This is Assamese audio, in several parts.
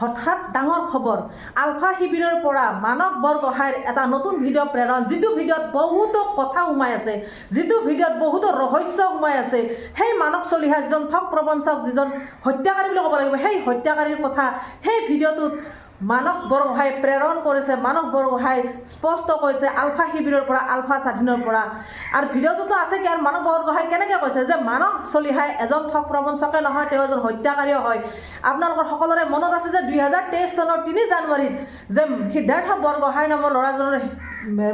হঠাৎ ডাঙৰ খবৰ আলফা শিবিৰৰ পৰা মানস বৰগোহাঁইৰ এটা নতুন ভিডিঅ' প্ৰেৰণ, যিটো ভিডিঅ'ত বহুতো কথা সোমাই আছে, যিটো ভিডিঅ'ত বহুতো ৰহস্য সোমাই আছে। সেই মানস চলিহা যিজন ঠগ প্ৰবঞ্চক, যিজন হত্যাকাৰী বুলি ক'ব লাগিব, সেই হত্যাকাৰীৰ কথা সেই ভিডিঅ'টোত মানস বৰগোহাঁই প্ৰেৰণ কৰিছে। মানস বৰগোহাঁই স্পষ্ট কৈছে আলফা শিবিৰৰ পৰা, আলফা স্বাধীনৰ পৰা। আৰু ভিডিঅ'টোতো আছে কি, আৰু মানস বৰগোহাঁই কেনেকৈ কৈছে যে মানস চলিহাই এজন ঠগ প্ৰবঞ্চকে নহয়, তেওঁ এজন হত্যাকাৰীও হয়। আপোনালোকৰ সকলোৰে মনত আছে যে 2023 চনৰ 3 জানুৱাৰীত যে সিদ্ধাৰ্থ বৰগোহাঁই নামৰ ল'ৰাজনৰ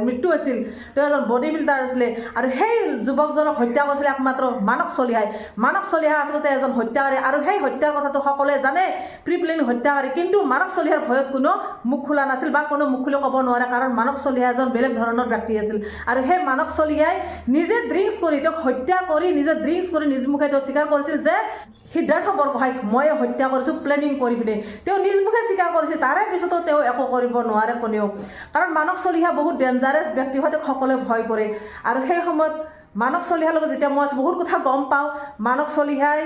মৃত্যু হৈছিল। তেওঁ এজন বডি বিল্ডাৰ আছিলে আৰু সেই যুৱকজনক হত্যা কৰিছিলে একমাত্ৰ মানস চলিহাই। মানস চলিহা আচলতে এজন হত্যাকাৰী আৰু সেই হত্যাৰ কথাটো সকলোৱে জানে, প্ৰি প্লেনিং হত্যাকাৰী। কিন্তু মানস চলিহাৰ ভয়ত কোনো মুখ খোলা নাছিল বা কোনো মুখ খুলি ক'ব নোৱাৰে, কাৰণ মানস চলিহা এজন বেলেগ ধৰণৰ ব্যক্তি আছিল। আৰু সেই মানস চলিহাই নিজে ড্ৰিংকছ কৰি, তেওঁক হত্যা কৰি নিজে ড্ৰিংকছ কৰি নিজ মুখে তেওঁ স্বীকাৰ কৰিছিল যে সিদ্ধাৰ্থ বৰগোহাঁইক মই হত্যা কৰিছোঁ প্লেনিং কৰি পিনে। তেওঁ নিজ মুখে স্বীকাৰ কৰিছিল। তাৰে পিছতো তেওঁ একো কৰিব নোৱাৰে কোনেও, কাৰণ মানস চলিহা বহুত ডেঞ্জাৰাছ ব্যক্তি হয়, তেওঁক সকলোৱে ভয় কৰে। আৰু সেই সময়ত মানস চলিহাৰ লগত যেতিয়া মই বহুত কথা গম পাওঁ, মানস চলিহাই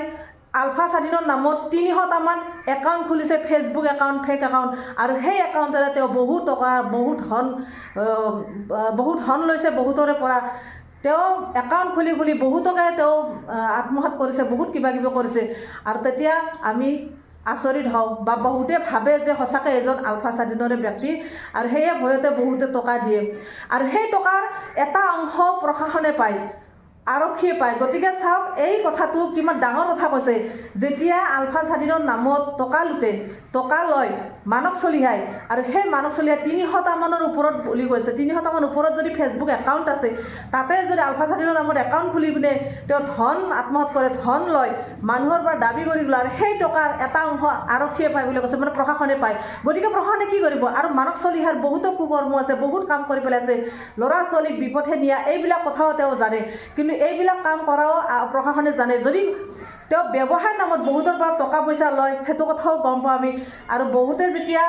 আলফা স্বাধীনৰ নামত 300টামান একাউণ্ট খুলিছে, ফেচবুক একাউণ্ট, ফেক একাউণ্ট। আৰু সেই একাউণ্টেৰে তেওঁ বহুত টকা, বহুত ধন লৈছে বহুতৰে পৰা। তেওঁ একাউণ্ট খুলি খুলি বহুতকে তেওঁ আত্মসাৎ কৰিছে, বহুত কিবা কিবি কৰিছে। আৰু তেতিয়া আমি আচৰিত হওঁ বা বহুতে ভাবে যে সঁচাকৈ এজন আলফা স্বাধীনৰে ব্যক্তি, আৰু সেয়ে ভয়তে বহুতে টকা দিয়ে। আৰু সেই টকাৰ এটা অংশ প্ৰশাসনে পায়, আৰক্ষীয়ে পায়। গতিকে চাওক এই কথাটো কিমান ডাঙৰ কথা কৈছে। যেতিয়া আলফা স্বাধীনৰ নামত টকা লুটে, টকা লয় মানস চলিহাই, আৰু সেই মানস চলিহাই 300টামানৰ ওপৰত বুলি কৈছে, 300টামান ওপৰত যদি ফেচবুক একাউণ্ট আছে, তাতে যদি আলফা স্বাধীনৰ নামত একাউণ্ট খুলি পিনে তেওঁ ধন আত্মসাৎ কৰে, ধন লয়, মানুহৰ পৰা দাবী কৰি লয়, আৰু সেই টকাৰ এটা অংশ আৰক্ষীয়ে পায় বুলি কৈছে, মানে প্ৰশাসনে পায়। গতিকে প্ৰশাসনে কি কৰিব? আৰু মানস চলিহাৰ বহুতো কুকৰ্ম আছে, বহুত কাম কৰি পেলাইছে, ল'ৰা ছোৱালীক বিপথে নিয়া, এইবিলাক কথাও তেওঁ জানে। কিন্তু এইবিলাক কাম কৰাও প্ৰশাসনে জানে। যদি তেওঁ ব্যৱসায়ৰ নামত বহুতৰ পৰা টকা পইচা লয়, সেইটো কথাও গম পাওঁ আমি। আৰু বহুতে যেতিয়া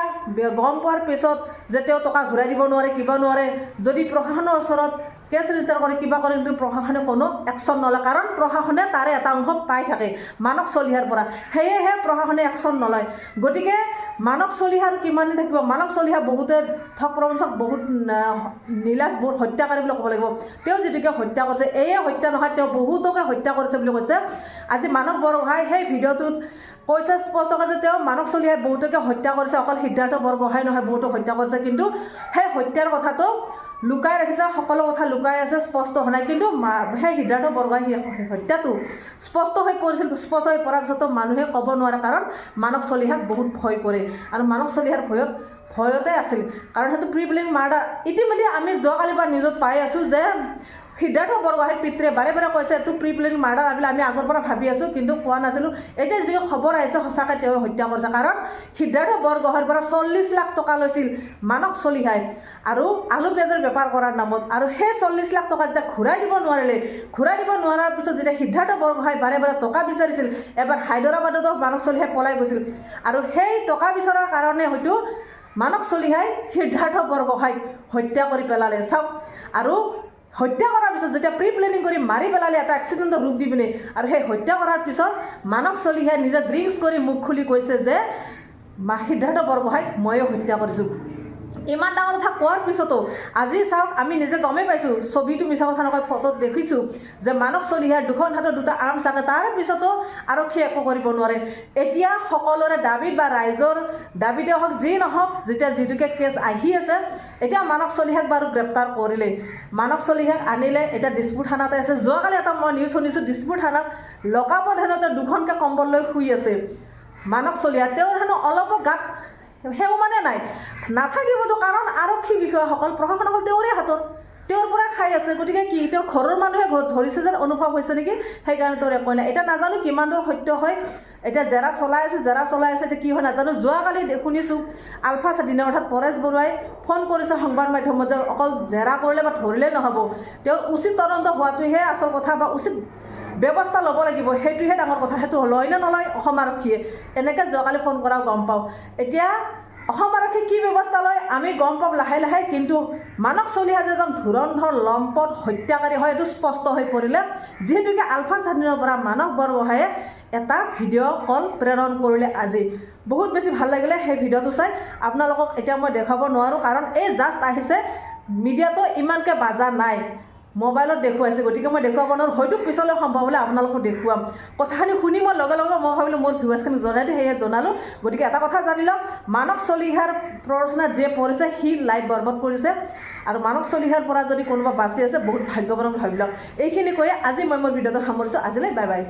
গম পোৱাৰ পিছত যে তেওঁ টকা ঘূৰাই দিব নোৱাৰে, কিবা নোৱাৰে, যদি প্ৰশাসনৰ ওচৰত কেছ ৰেজিষ্টাৰ কৰে, কিবা কৰে, কিন্তু প্ৰশাসনে কোনো একশ্যন নলয়, কাৰণ প্ৰশাসনে তাৰে এটা অংশ পাই থাকে মানস চলিহাৰ পৰা। সেয়েহে প্ৰশাসনে একশ্যন নলয়। গতিকে মানস চলিহাৰ কিমানে থাকিব? মানস চলিহা বহুতে ঠগ প্ৰবঞ্চক, বহুত নীলাজ, বহুত হত্যাকাৰী বুলি ক'ব লাগিব। তেওঁ যিটোকে হত্যা কৰিছে, এয়ে হত্যা নহয়, তেওঁ বহুতকে হত্যা কৰিছে বুলি কৈছে। আজি মানস বৰগোহাঁই সেই ভিডিঅ'টোত কৈছে স্পষ্টকৈ যে তেওঁ মানস চলিহাই বহুতকে হত্যা কৰিছে, অকল সিদ্ধাৰ্থ বৰগোহাঁই নহয়, বহুতক হত্যা কৰিছে। কিন্তু সেই হত্যাৰ কথাটো লুকাই ৰাখিছে, সকলো কথা লুকাই আছে, স্পষ্ট হোৱা নাই। কিন্তু সেই সিদ্ধাৰ্থ বৰগোহাঁই হত্যাটো স্পষ্ট হৈ পৰিছিল। স্পষ্ট হৈ পৰাৰ পিছতো মানুহে ক'ব নোৱাৰে, কাৰণ মানস চলিহাক বহুত ভয় কৰে, আৰু মানস চলিহাৰ ভয়তে আছিল, কাৰণ সেইটো প্ৰি প্লেনিং মাৰ্ডাৰ। ইতিমধ্যে আমি যোৱাকালি পৰা নিউজত পাই আছোঁ যে সিদ্ধাৰ্থ বৰগোহাঁইৰ পিতৃয়ে বাৰে বাৰে কৈছে এইটো প্ৰি প্লেনিং মাৰ্ডাৰ বুলি আমি আগৰ পৰা ভাবি আছোঁ, কিন্তু কোৱা নাছিলোঁ। এতিয়া যদি খবৰ আহিছে সঁচাকৈ তেওঁ হত্যা কৰিছে, কাৰণ সিদ্ধাৰ্থ বৰগোহাঁইৰ পৰা 40 লাখ টকা লৈছিল মানস চলিহাই, আৰু আলু পিঁয়াজৰ বেপাৰ কৰাৰ নামত। আৰু সেই 40 লাখ টকা যেতিয়া ঘূৰাই দিব নোৱাৰিলে, ঘূৰাই দিব নোৱাৰাৰ পিছত যেতিয়া সিদ্ধাৰ্থ বৰগোহাঁই বাৰে বাৰে টকা বিচাৰিছিল, এবাৰ হায়দৰাবাদতো মানস চলিহাই পলাই গৈছিল। আৰু সেই টকা বিচৰাৰ কাৰণে হয়তো মানস চলিহাই সিদ্ধাৰ্থ বৰগোহাঁইক হত্যা কৰি পেলালে। চাওক, আৰু হত্যা কৰাৰ পিছত যেতিয়া প্ৰি প্লেনিং কৰি মাৰি পেলালে এটা এক্সিডেণ্টৰ ৰূপ দি পিনে, আৰু সেই হত্যা কৰাৰ পিছত মানস চলিহাই নিজে ড্ৰিংকছ কৰি মুখ খুলি কৈছে যে সিদ্ধাৰ্থ বৰগোহাঁইক ময়ে হত্যা কৰিছোঁ। ইমান ডাঙৰ কথা কোৱাৰ পিছতো আজি চাওক, আমি নিজে গমেই পাইছোঁ, ছবিটো মিছা কথা নকয়, ফটোত দেখিছোঁ যে মানস চলিহাৰ দুখন হাতত দুটা আৰ্মছ থাকে, তাৰ পিছতো আৰক্ষীয়ে একো কৰিব নোৱাৰে। এতিয়া সকলোৰে দাবী বা ৰাইজৰ দাবীতে হওক, যি নহওক, যেতিয়া যিটোকে কেছ আহি আছে, এতিয়া মানস চলিহাক বাৰু গ্ৰেপ্তাৰ কৰিলে, মানস চলিহাক আনিলে, এতিয়া দিছপুৰ থানাতে আছে। যোৱাকালি এটা মই নিউজ শুনিছোঁ, দিছপুৰ থানাত লকআপত হেনো দুখনকৈ কম্বল লৈ শুই আছে মানস চলিহা। তেওঁৰ হেনো অলপো গাত সেও মানে নাই, নাথাকিবতো, কাৰণ আৰক্ষী বিষয়াসকল, প্ৰশাসনসকল তেওঁৰে হাতত, তেওঁৰ পৰা খাই আছে। গতিকে কি তেওঁ ঘৰৰ মানুহে ধৰিছে যেন অনুভৱ হৈছে নেকি, সেইকাৰণে তেওঁৰ একো নাই। এতিয়া নাজানো কিমান দূৰ সত্য হয়, এতিয়া জেৰা চলাই আছে, এতিয়া কি হয় নাজানো। যোৱাকালি শুনিছোঁ আলফা স্বাধীনে অৰ্থাৎ পৰেশ বৰুৱাই ফোন কৰিছে সংবাদ মাধ্যমত যে অকল জেৰা কৰিলে বা ধৰিলেই নহ'ব, তেওঁৰ উচিত তদন্ত হোৱাটোহে আচল কথা, বা উচিত ব্যৱস্থা ল'ব লাগিব, সেইটোহে ডাঙৰ কথা। সেইটো লয় নে নলয় অসম আৰক্ষীয়ে, এনেকৈ যোৱাকালি ফোন কৰাও গম পাওঁ। এতিয়া অসম আৰক্ষী কি ব্যৱস্থা লয় আমি গম পাম লাহে লাহে। কিন্তু মানস চলিহা যে এজন ধুৰন্ধৰ লম্পট হত্যাকাৰী হয়, এইটো স্পষ্ট হৈ পৰিলে, যিহেতুকে আলফা স্বাধীনৰ পৰা মানস বৰগোহাঁয়ে এটা ভিডিঅ' কল প্ৰেৰণ কৰিলে আজি। বহুত বেছি ভাল লাগিলে সেই ভিডিঅ'টো চাই। আপোনালোকক এতিয়া মই দেখাব নোৱাৰোঁ, কাৰণ এই জাষ্ট আহিছে, মিডিয়াটো ইমানকৈ বাজা নাই, মোবাইলত দেখুৱাইছে, গতিকে মই দেখুৱাব নোৱাৰোঁ। হয়তো পিছলৈ সম্ভৱ হ'লে আপোনালোকক দেখুৱাম। কথাখিনি শুনি মই লগে লগে মই ভাবিলোঁ মোৰ ভিউৱাৰ্ছখিনি জনাই দিওঁ, সেয়ে জনালোঁ। গতিকে এটা কথা জানি লওক, মানস চলিহাৰ প্ৰৰচনা যিয়ে পৰিছে সি লাইফ বৰবাদ কৰিছে, আৰু মানস চলিহাৰ পৰা যদি কোনোবা বাচি আছে বহুত ভাগ্যৱান ভাবি লওক। এইখিনি কৈয়ে আজি মই মোৰ ভিডিঅ'টো সামৰিছোঁ। আজিলৈ বাই বাই।